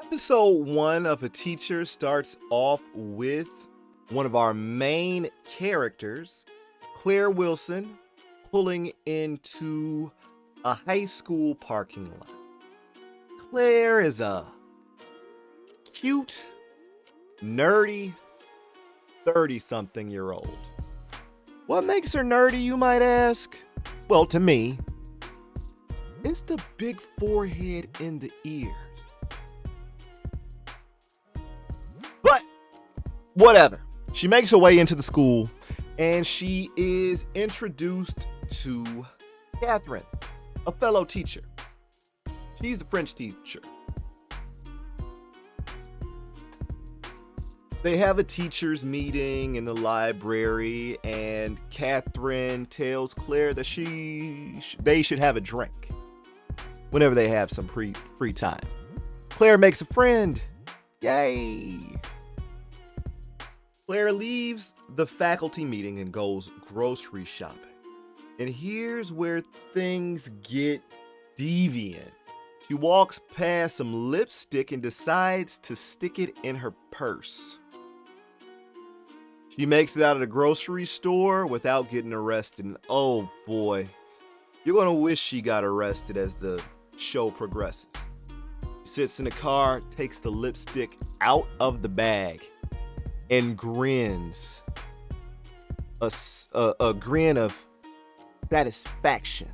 Episode one of A Teacher starts off with one of our main characters, Claire Wilson, pulling into a high school parking lot. Claire is a cute, nerdy, 30-something-year-old. What makes her nerdy, you might ask? Well, to me, it's the big forehead and the ears. But whatever. She makes her way into the school and she is introduced to Catherine, a fellow teacher. She's a French teacher. They have a teachers meeting in the library and Catherine tells Claire that they should have a drink whenever they have some free time. Claire makes a friend. Yay! Claire leaves the faculty meeting and goes grocery shopping. And here's where things get deviant. She walks past some lipstick and decides to stick it in her purse. She makes it out of the grocery store without getting arrested. And oh boy, you're gonna wish she got arrested as the show progresses. She sits in the car, takes the lipstick out of the bag, and grins. A grin of satisfaction.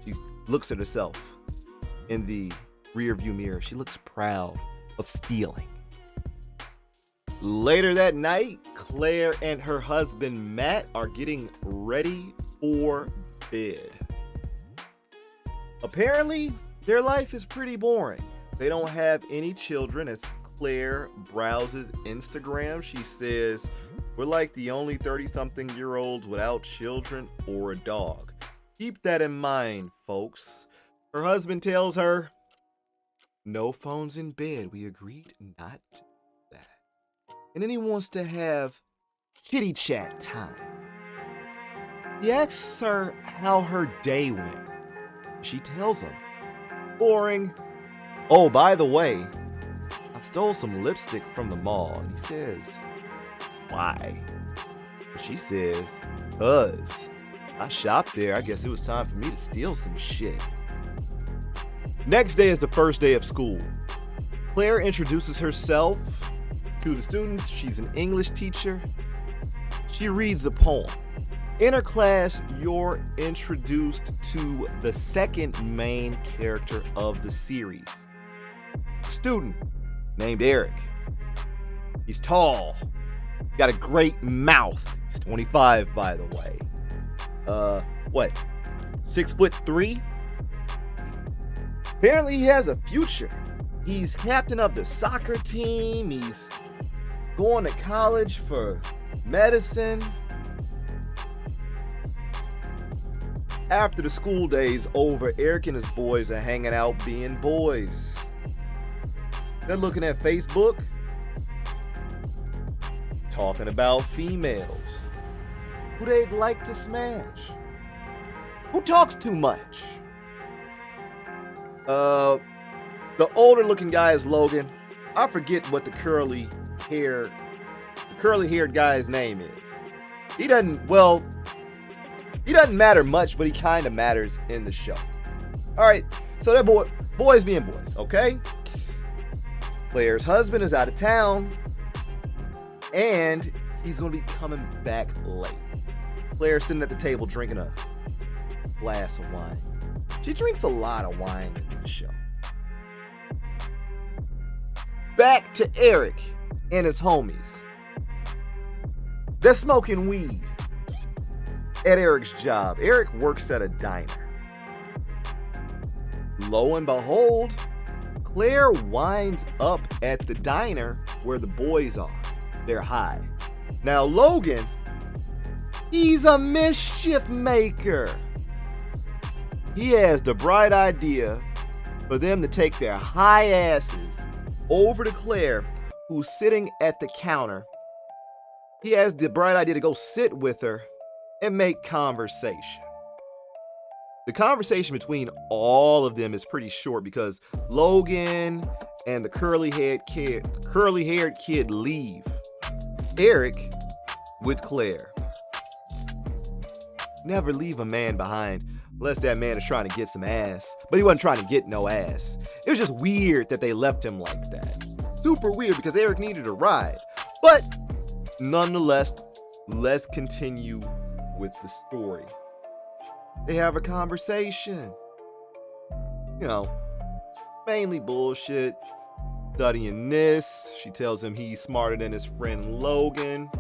She looks at herself in the rearview mirror. She looks proud of stealing. Later that night, Claire and her husband Matt are getting ready for bed. Apparently, their life is pretty boring. They don't have any children. As Claire browses Instagram, she says, "We're like the only 30-something-year-olds without children or a dog." Keep that in mind, folks. Her husband tells her, "No phones in bed. We agreed not to do that." And then he wants to have kitty chat time. He asks her how her day went. She tells him, "Boring. Oh, by the way, I stole some lipstick from the mall." And he says, "Why?" She says, "'Cause I shopped there. I guess it was time for me to steal some shit." Next day is the first day of school. Claire introduces herself to the students. She's an English teacher. She reads a poem. In her class, you're introduced to the second main character of the series. A student named Eric. He's tall. Got a great mouth. He's 25, by the way. 6'3"? Apparently he has a future. He's captain of the soccer team. He's going to college for medicine. After the school day's over, Eric and his boys are hanging out being boys. They're looking at Facebook, talking about females, who they'd like to smash, who talks too much. The older looking guy is Logan. I forget what the curly-haired guy's name is. He doesn't matter much, but he kind of matters in the show. All right, so that boys being boys, okay? Claire's husband is out of town, and he's going to be coming back late. Claire's sitting at the table drinking a glass of wine. She drinks a lot of wine in the show. Back to Eric and his homies. They're smoking weed at Eric's job. Eric works at a diner. Lo and behold, Claire winds up at the diner where the boys are. They're high. Now Logan, he's a mischief maker. He has the bright idea for them to take their high asses over to Claire, who's sitting at the counter. He has the bright idea to go sit with her and make conversation. The conversation between all of them is pretty short because Logan and the curly-haired kid leave. Eric with Claire. Never leave a man behind unless that man is trying to get some ass. But he wasn't trying to get no ass. It was just weird that they left him like that. Super weird because Eric needed a ride. But nonetheless, let's continue with the story. They have a conversation. You know, mainly bullshit. Studying this. She tells him he's smarter than his friend Logan.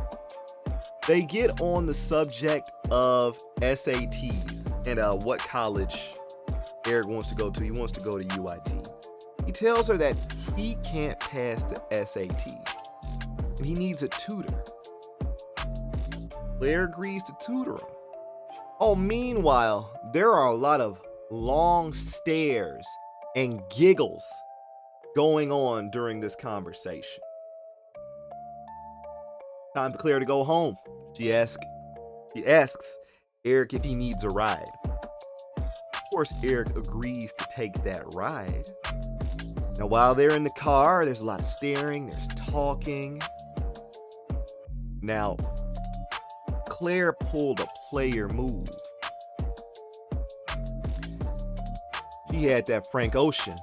They get on the subject of SATs and what college Eric wants to go to. He wants to go to UIT. He tells her that he can't pass the SAT and he needs a tutor. Claire agrees to tutor him. Oh, meanwhile, there are a lot of long stares and giggles going on during this conversation. Time for Claire to go home. She asks Eric if he needs a ride. Of course, Eric agrees to take that ride. Now, while they're in the car, there's a lot of staring, there's talking. Now, Claire pulled a player move. She had that Frank Ocean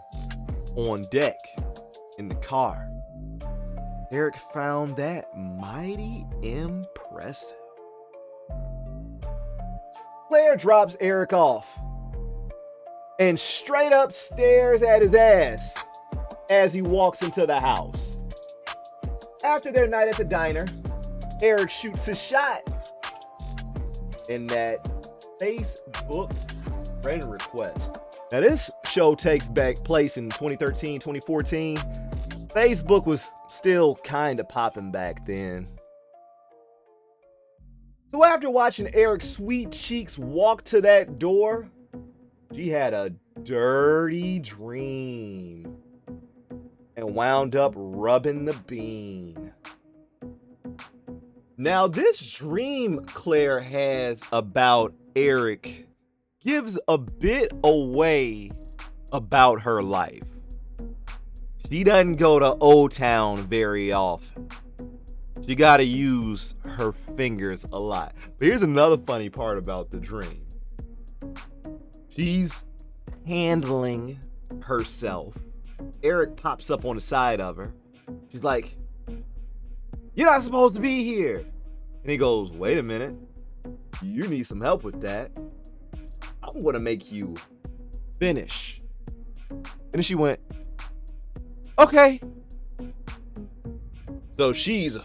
on deck in the car. Eric found that mighty impressive. Claire drops Eric off and straight up stares at his ass as he walks into the house. After their night at the diner, Eric shoots his shot in that Facebook friend request. Now, this show takes back place in 2013, 2014. Facebook was still kind of popping back then. So after watching Eric's sweet cheeks walk to that door, she had a dirty dream and wound up rubbing the bean. Now, this dream Claire has about Eric gives a bit away about her life. She doesn't go to Old Town very often. She gotta use her fingers a lot. But here's another funny part about the dream. She's handling herself. Eric pops up on the side of her. She's like, "You're not supposed to be here." And he goes, "Wait a minute. You need some help with that. I'm gonna make you finish." And then she went, "Okay." So she's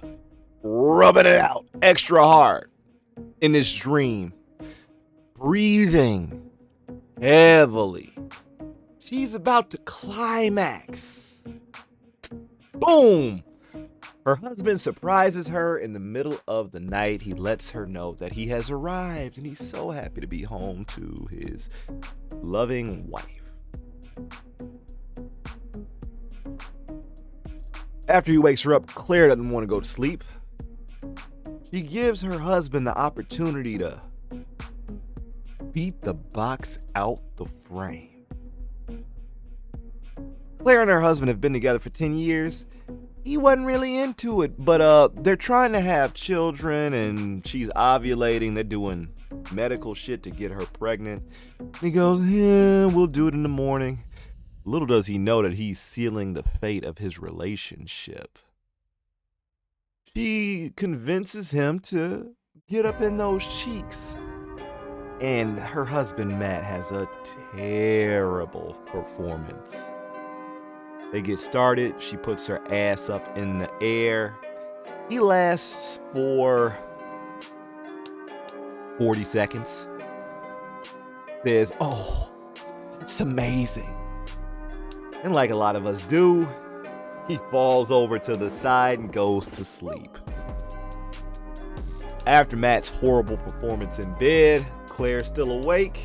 rubbing it out extra hard in this dream, breathing heavily. She's about to climax. Boom! Her husband surprises her in the middle of the night. He lets her know that he has arrived and he's so happy to be home to his loving wife. After he wakes her up, Claire doesn't want to go to sleep. She gives her husband the opportunity to beat the box out the frame. Claire and her husband have been together for 10 years. He wasn't really into it, but they're trying to have children and she's ovulating. They're doing medical shit to get her pregnant. And he goes, "Yeah, we'll do it in the morning." Little does he know that he's sealing the fate of his relationship. She convinces him to get up in those cheeks. And her husband, Matt, has a terrible performance. They get started. She puts her ass up in the air. He lasts for 40 seconds. Says, "Oh, it's amazing." And like a lot of us do, he falls over to the side and goes to sleep. After Matt's horrible performance in bed, Claire's still awake,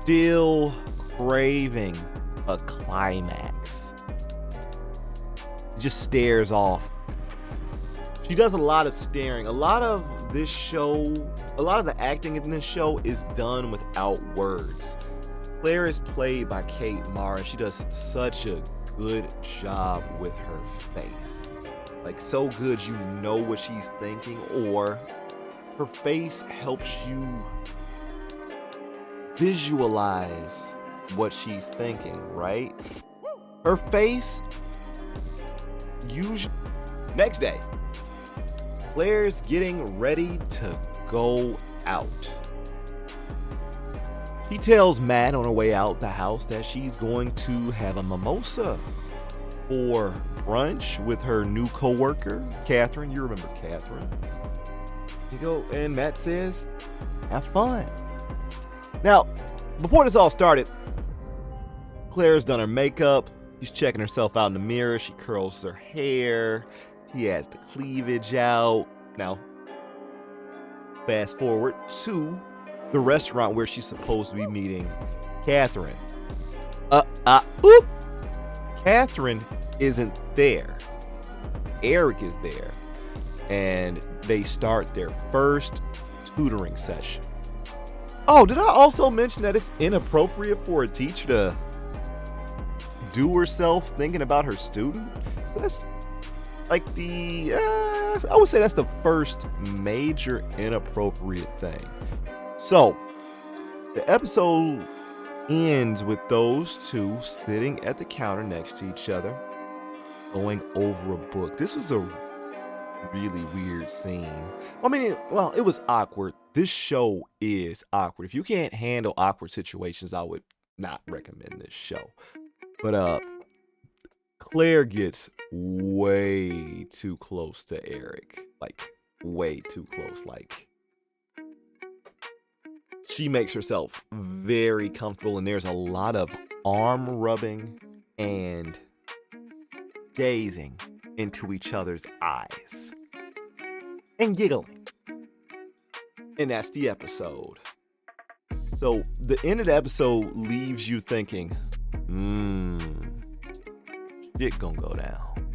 still craving a climax. She just stares off. She does a lot of staring. A lot of the acting in this show is done without words. Claire is played by Kate Mara. She does such a good job with her face. Like, so good you know what she's thinking, or her face helps you visualize what she's thinking, right? Her face, usually. Next day, Claire's getting ready to go out. She tells Matt on her way out the house that she's going to have a mimosa for brunch with her new coworker, Catherine. You remember Catherine. And Matt says, have fun. Now, before this all started, Claire's done her makeup. She's checking herself out in the mirror. She curls her hair. She has the cleavage out. Now, fast forward to the restaurant where she's supposed to be meeting Catherine. Oop! Catherine isn't there. Eric is there. And they start their first tutoring session. Oh, did I also mention that it's inappropriate for a teacher to do herself thinking about her student? So that's like I would say that's the first major inappropriate thing. So, the episode ends with those two sitting at the counter next to each other, going over a book. This was a really weird scene. I mean, it was awkward. This show is awkward. If you can't handle awkward situations, I would not recommend this show. But Claire gets way too close to Eric. Like, way too close. Like, she makes herself very comfortable, and there's a lot of arm rubbing and gazing into each other's eyes and giggling. And that's the episode. So the end of the episode leaves you thinking, shit gonna go down.